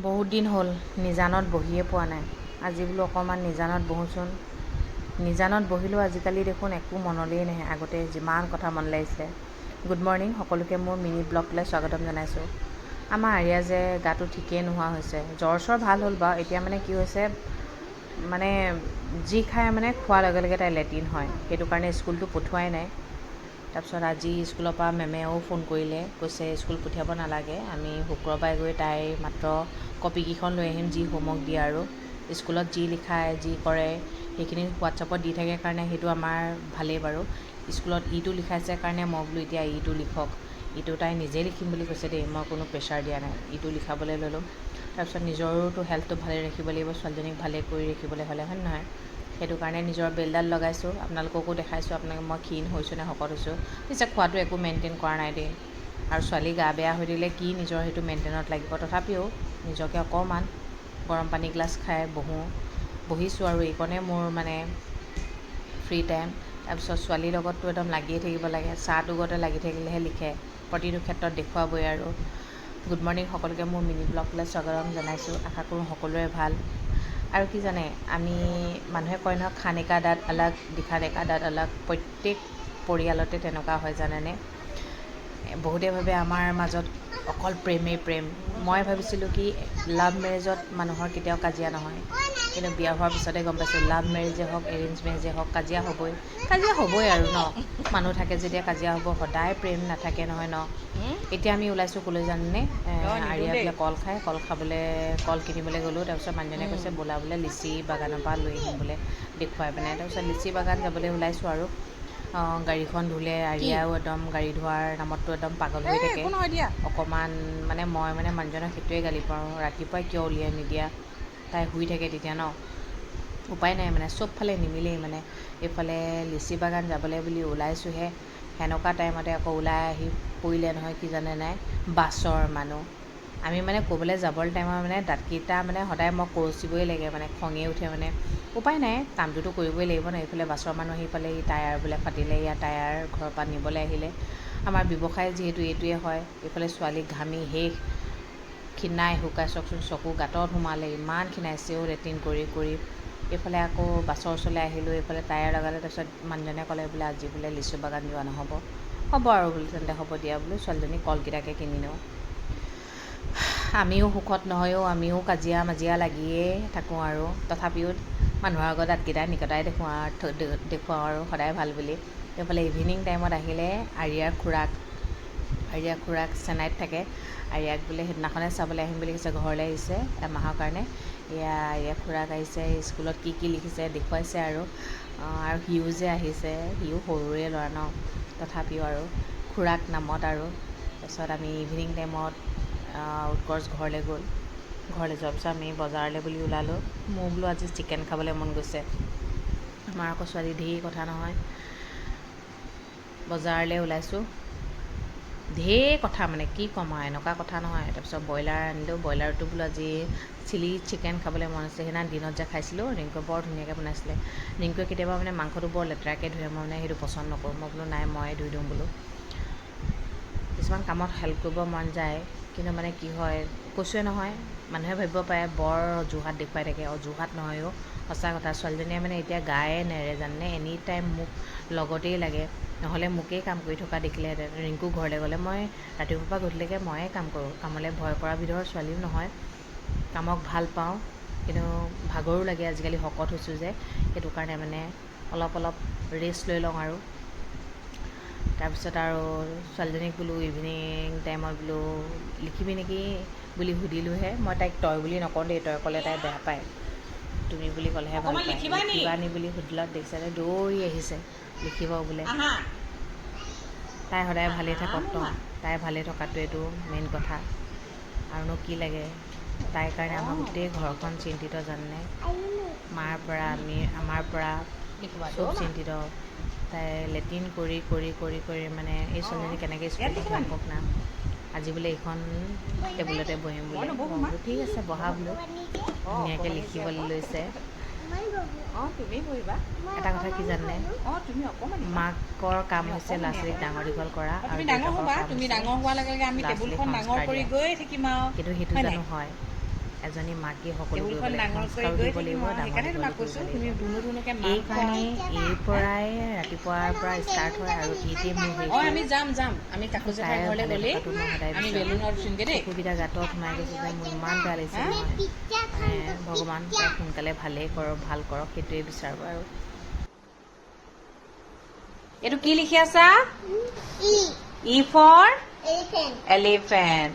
বহুত দিন হ'ল নিজানত বহিয়ে পোৱা নাই। আজি বোলো অকণমান নিজানত বহোচোন। নিজানত বহিলেও আজিকালি দেখোন একো মনলেই নাহে, আগতে যিমান কথা মন লাগিছিলে। গুড মৰ্ণিং, সকলোকে মোৰ মিনি ব্লগলৈ স্বাগতম জনাইছোঁ। আমাৰ আৰিয়া যে গাটো ঠিকেই নোহোৱা হৈছে। জ্বৰ চৰ ভাল হ'ল বাৰু, এতিয়া মানে কি হৈছে, মানে যি খাই মানে খোৱাৰ লগে লগে তাই লেট্ৰিন হয়, সেইটো কাৰণে স্কুলটো পঠোৱাই নাই। তাৰপিছত আজি স্কুলৰ পৰা মেমেও ফোন কৰিলে, কৈছে স্কুল পঠিয়াব নালাগে, আমি শুক্ৰবাৰে গৈ তাইৰ মাত্ৰ কপিকেইখন লৈ আহিম, যি হোমৱৰ্ক দিয়ে আৰু স্কুলত যি লিখায় যি কৰে সেইখিনি হোৱাটছআপত দি থাকে কাৰণে সেইটো আমাৰ ভালেই বাৰু। স্কুলত ইটো লিখাইছে কাৰণে মই বোলো এতিয়া ইটো লিখক, ইটো তাই নিজেই লিখিম বুলি কৈছে দেই, মই কোনো প্ৰেছাৰ দিয়া নাই, ইটো লিখাবলৈ ল'লোঁ। তাৰপিছত নিজৰোতো হেল্থটো ভালে ৰাখিব লাগিব, ছোৱালীজনীক ভালে কৰি ৰাখিবলৈ হ'লে, হয় নহয়? সেইটো কাৰণে নিজৰ বেলডাল লগাইছোঁ, আপোনালোককো দেখাইছোঁ, আপোনালোকে মই ক্ষীণ হৈছোঁ নে শকত হৈছোঁ। পিছে খোৱাটো একো মেইনটেইন কৰা নাই দেই, আৰু ছোৱালী গা বেয়া হৈ দিলে কি নিজৰ সেইটো মেইনটেইনত লাগিব। তথাপিও নিজকে অকণমান গৰম পানী গিলাচ খাই বহিছোঁ আৰু এইকণে মোৰ মানে ফ্ৰী টাইম। তাৰপিছত ছোৱালীৰ লগততো একদম লাগিয়ে থাকিব লাগে, চাহটো গতে লাগি থাকিলেহে লিখে, প্ৰতিটো ক্ষেত্ৰত দেখুৱাবই আৰু। গুড মৰ্ণিং, সকলোকে মোৰ মিনি ব্লগলৈ স্বাগতম জনাইছোঁ। আশা কৰোঁ সকলোৰে ভাল। আৰু কি জানে, আমি মানুহে কয় নহয়, খানে কা দাঁত আলগ দিখানে কা দাঁত আলগ, প্ৰত্যেক পৰিয়ালতে তেনেকুৱা হয় জানেনে। বহুতে ভাবে আমাৰ মাজত অকল প্ৰেমেই প্ৰেম। মই ভাবিছিলোঁ কি লাভ মেৰেজত মানুহৰ কেতিয়াও কাজিয়া নহয়, কিন্তু বিয়া হোৱাৰ পিছতে গম পাইছোঁ লাভ মেৰেজেই হওক এৰেঞ্জ মেৰেজেই হওক কাজিয়া হ'বই আৰু ন। মানুহ থাকে যেতিয়া কাজিয়া হ'ব, সদায় প্ৰেম নাথাকে নহয় ন। এতিয়া আমি ওলাইছোঁ ক'লৈ জানেনে, আৰিয়া বোলে কল খাবলৈ, কল কিনিবলৈ গ'লোঁ। তাৰপিছত মানুহজনে কৈছে ব'লা বোলে লিচি বাগানৰ পৰা লৈ আহিম বোলে, দেখুৱাই পিনে। তাৰপিছত লিচি বাগান যাবলৈ ওলাইছোঁ আৰু। গাড়ীখন ধুলে, আৰিয়াও একদম গাড়ী ধোৱাৰ নামততো একদম পাগল হৈ থাকে অকণমান। মই মানুহজনক সেইটোৱে গালি পাৰোঁ, ৰাতিপুৱাই কিয় উলিয়াই নিদিয়া, তাই শুই থাকে তেতিয়া ন। উপায় নাই মানে, চবফালে নিমিলেই মানে। এইফালে লিচি বাগান যাবলৈ বুলি ওলাইছোঁহে, সেনেকুৱা টাইমতে আকৌ ওলাই আহি পৰিলে নহয় কি জানে নাই, বাছৰ মানুহ। আমি মানে ক'বলৈ যাবলৈ টাইমত মানে দাঁতকেইটা মানে সদায় মই কৰচিবই লাগে, মানে খঙে উঠে মানে। উপায় নাই, কামটোতো কৰিবই লাগিব ন। এইফালে বাছৰ মানুহ আহি পালে, টায়াৰ বোলে ফাটিলে, ইয়াৰ টায়াৰ ঘৰৰ পৰা নিবলৈ আহিলে। আমাৰ ব্যৱসায় যিহেতু এইটোৱে হয়। এইফালে ছোৱালীক ঘামি শেষ, ক্ষীণাই শুকাই চাওকচোন, চকু গাঁতত সোমালে, ইমান ক্ষীণাইছেও লেট্ৰিন কৰি কৰি। এইফালে আকৌ বাছৰ ওচৰলৈ আহিলোঁ, এইফালে টায়াৰ লগালে। তাৰপিছত মানুহজনে ক'লে বোলে আজি বোলে লিচু বাগান যোৱা নহ'ব। হ'ব আৰু বোলো, তেন্তে হ'ব দিয়া বোলো, ছোৱালীজনীক কলকেইটাকে কিনি নিওঁ। আমিও সুখত নহয়ও, আমিও কাজিয়া মাজিয়া লাগিয়ে থাকোঁ আৰু। তথাপিও মানুহৰ আগত দাঁতকেইটা নিকটাই দেখুৱাওঁ আৰু সদায় ভাল বুলি। এইফালে ইভিনিং টাইমত আহিলে আৰিয়া খুৰাক চেন্নাইত থাকে। আৰিয়াক বোলে সেইদিনাখনে চাবলৈ আহিম বুলি কৈছে, ঘৰলৈ আহিছে এমাহৰ কাৰণে। এয়া আৰিয়া খুৰাক আহিছে, স্কুলত কি কি লিখিছে দেখুৱাইছে আৰু সিও যে আহিছে, সিও সৰুৰে ল'ৰা ন, তথাপিও আৰু খুৰাক নামত আৰু। তাৰপিছত আমি ইভিনিং টাইমত উৎকৰ্ষ ঘৰলৈ গ'ল। ঘৰলৈ যোৱাৰ পিছত আমি বজাৰলৈ বুলি ওলালোঁ। মোৰ বোলো আজি চিকেন খাবলৈ মন গৈছে। আমাৰ আকৌ ছোৱালী ঢেৰ কথা নহয়। বজাৰলৈ ওলাইছোঁ, ঢেৰ কথা মানে কি ক'ম আৰু, এনেকুৱা কথা নহয়। তাৰপিছত ব্ৰইলাৰ আনিলোঁ, ব্ৰইলাৰটো বোলো আজি চিলি চিকেন খাবলৈ মন আছে। সেইদিনা দিনত যে খাইছিলোঁ, ৰিংকুৱে বৰ ধুনীয়াকৈ বনাইছিলে। ৰিংকুৱে কেতিয়াবা মানে মাংসটো বৰ লেতেৰাকৈ ধুৱে, মই মানে সেইটো পচন্দ নকৰোঁ। মই বোলো নাই, ময়ে ধুই দিওঁ বোলো। কিছুমান কামত হেল্প কৰিব মন যায়, কিন্তু মানে কি হয়, কৈছোৱে নহয়, মানুহে ভাবিব পাৰে বৰ অজুহাত দেখুৱাই থাকে। অজুহাত নহয়ও, সঁচা কথা। ছোৱালীজনীয়ে মানে এতিয়া গায়ে নেৰে জানে, এনি টাইম মোক লগতেই লাগে, নহ'লে মোকেই কাম কৰি থকা দেখিলেহেঁতেন। ৰিংকু ঘৰলৈ গ'লে মই ৰাতিপুৱাৰ পৰা গধূলিলৈকে ময়ে কাম কৰোঁ। কামলৈ ভয় কৰা বিধৰ ছোৱালীও নহয়, কামক ভাল পাওঁ, কিন্তু ভাগৰো লাগে। আজিকালি শকত হৈছোঁ যে, সেইটো কাৰণে মানে অলপ ৰেষ্ট লৈ লওঁ আৰু। তাৰপিছত আৰু ছোৱালীজনীক বোলো ইভিনিং টাইমত বোলো লিখিবি নেকি বুলি সুধিলোঁহে। মই তাইক তই বুলি নকওঁ দেই, তই ক'লে তাই বেয়া পায়, তুমি বুলি ক'লেহে ভাল পায়। লিখিবা নি বুলি সুধিলত দেখিছে, দৌৰি আহিছে লিখিব বোলে। তাই সদায় ভালেই থাকক ন, তাই ভালে থকাটোৱেতো মেইন কথা, আৰুনো কি লাগে। তাইৰ কাৰণে আমাৰ গোটেই ঘৰখন চিন্তিত জানেনে, মাৰ পৰা আমাৰ পৰা চব চিন্তিত। তাই লেট্ৰিন কৰি মানে এই ছোৱালীজনী কেনেকৈ স্কুল পঠিয়াম কওক না। আজি বোলে এইখন টেবুলতে বহিম বোলে। মই বোলো ঠিক আছে বহা বোলো। ধুনীয়াকৈ লিখিবলৈ লৈছে। এটা কথা কি জানে, মাকৰ কাম হৈছে ল'ৰা ছোৱালীক ডাঙৰ দীঘল কৰা, আৰু দেউতাকৰ কাম হৈছে ল'ৰা ছোৱালীক সংস্কাৰ দিয়া। কিন্তু সেইটো জানো হয়? এজনী মাকে সকলো কৰিব লাগিব, সংস্কাৰো দিব লাগিব, ডাঙৰ এইকাৰণে এই পৰাই ৰাতিপুৱাৰ পৰা ষ্টাৰ্ট হয় আৰু এইটোৱে মোৰ অসুবিধা গাঁতত সোমাই গৈছে যে মোৰ ইমান বেয়া লাগিছে নহয়। ভগৱান তাই সোনকালে ভালেই কৰক, ভাল কৰক, সেইটোৱে বিচাৰোঁ। আৰু এইটো কি লিখি আছা? ই ফৰ এলিফেণ্ট।